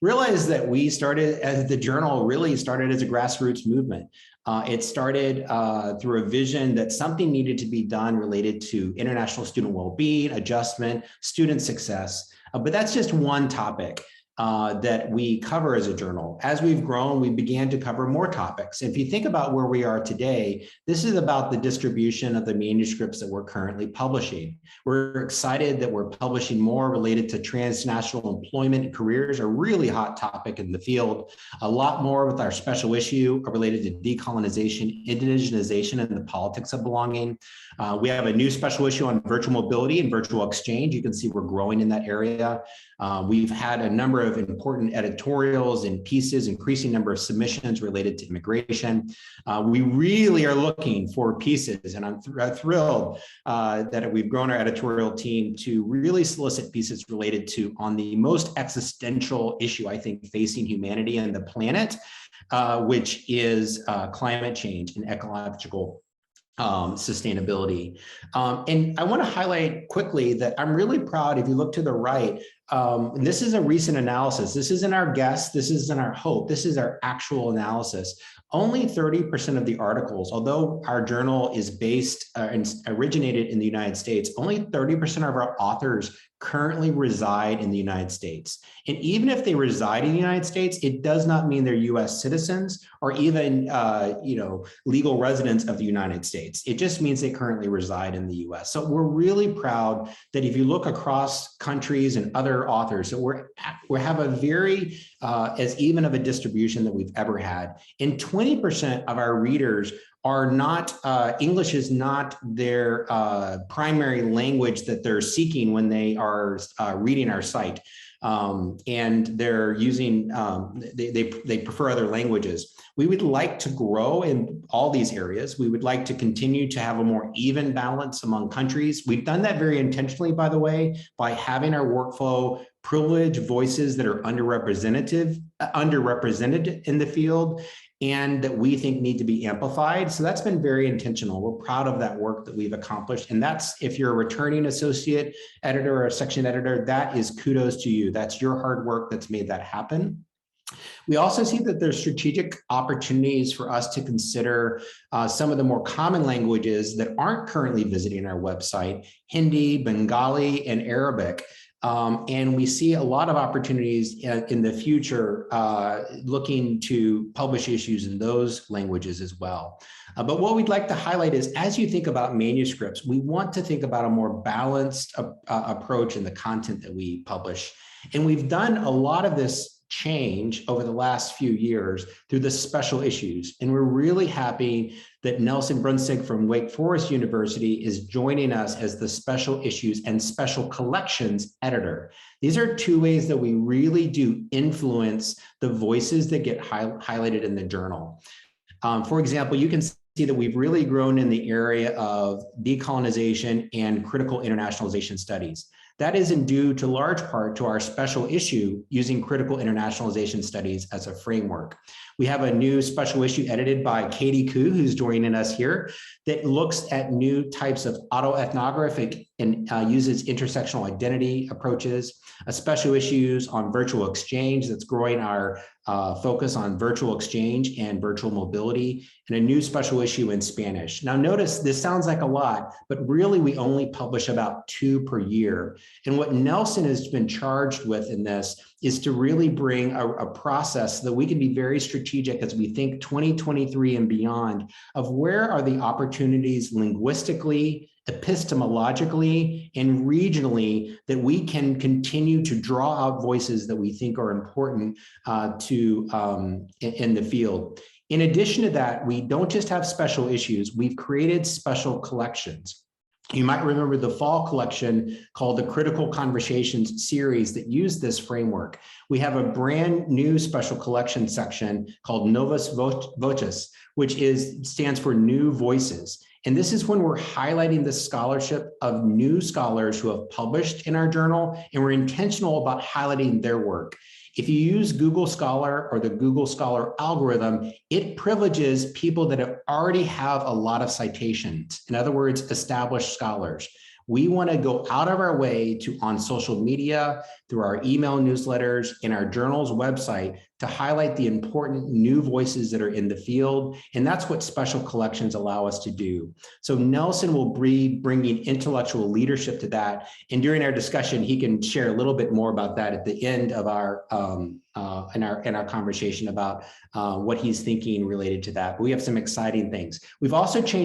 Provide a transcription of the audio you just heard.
realized that we started as the journal really started as a grassroots movement. It started through a vision that something needed to be done related to international student well-being, adjustment, student success. But that's just one topic that we cover as a journal. As we've grown, we began to cover more topics. If you think about where we are today, this is about the distribution of the manuscripts that we're currently publishing. We're excited that we're publishing more related to transnational employment and careers, a really hot topic in the field. A lot more with our special issue related to decolonization, indigenization, and the politics of belonging. We have a new special issue on virtual mobility and virtual exchange. You can see we're growing in that area. We've had a number of important editorials and pieces, increasing number of submissions related to immigration. We really are looking for pieces, and I'm thrilled that we've grown our editorial team to really solicit pieces related to on the most existential issue, I think, facing humanity and the planet, which is climate change and ecological sustainability. And I want to highlight quickly that I'm really proud, if you look to the right, this is a recent analysis. This isn't our guess. This isn't our hope. This is our actual analysis. Only 30% of the articles, although our journal is based and originated in the United States, only 30% of our authors currently reside in the United States. And even if they reside in the United States, it does not mean they're US citizens or even legal residents of the United States. It just means they currently reside in the US. So we're really proud that if you look across countries and other authors, that we have a very as even of a distribution that we've ever had. And 20% of our readers are not, English is not their primary language that they're seeking when they are reading our site. And they're using, they prefer other languages. We would like to grow in all these areas. We would like to continue to have a more even balance among countries. We've done that very intentionally, by the way, by having our workflow privilege voices that are underrepresented in the field and that we think need to be amplified. So that's been very intentional. We're proud of that work that we've accomplished. And that's, if you're a returning associate editor or a section editor, that is kudos to you. That's your hard work that's made that happen. We also see that there's strategic opportunities for us to consider some of the more common languages that aren't currently visiting our website: Hindi, Bengali, and Arabic. And we see a lot of opportunities in the future looking to publish issues in those languages as well. But what we'd like to highlight is, as you think about manuscripts, we want to think about a more balanced approach in the content that we publish. And we've done a lot of this change over the last few years through the special issues. And we're really happy that Nelson Brunstig from Wake Forest University is joining us as the special issues and special collections editor. These are two ways that we really do influence the voices that get highlighted in the journal. For example, you can see that we've really grown in the area of decolonization and critical internationalization studies. That is due to large part to our special issue using critical internationalization studies as a framework. We have a new special issue edited by Katie Koo, who's joining us here, that looks at new types of autoethnographic and uses intersectional identity approaches, a special issues on virtual exchange that's growing our focus on virtual exchange and virtual mobility, and a new special issue in Spanish. Now notice, this sounds like a lot, but really we only publish about 2 per year. And what Nelson has been charged with in this is to really bring a process so that we can be very strategic as we think 2023 and beyond of where are the opportunities linguistically, epistemologically, and regionally that we can continue to draw out voices that we think are important in the field. In addition to that, we don't just have special issues, we've created special collections. You might remember the fall collection called the Critical Conversations series that used this framework. We have a brand new special collection section called Novas Voces, which stands for New Voices. And this is when we're highlighting the scholarship of new scholars who have published in our journal, and we're intentional about highlighting their work. If you use Google Scholar or the Google Scholar algorithm, it privileges people that already have a lot of citations. In other words, established scholars. We want to go out of our way to, on social media, through our email newsletters, in our journal's website, to highlight the important new voices that are in the field. And that's what special collections allow us to do. So Nelson will be bringing intellectual leadership to that. And during our discussion, he can share a little bit more about that at the end of our in our conversation about what he's thinking related to that. But we have some exciting things. We've also changed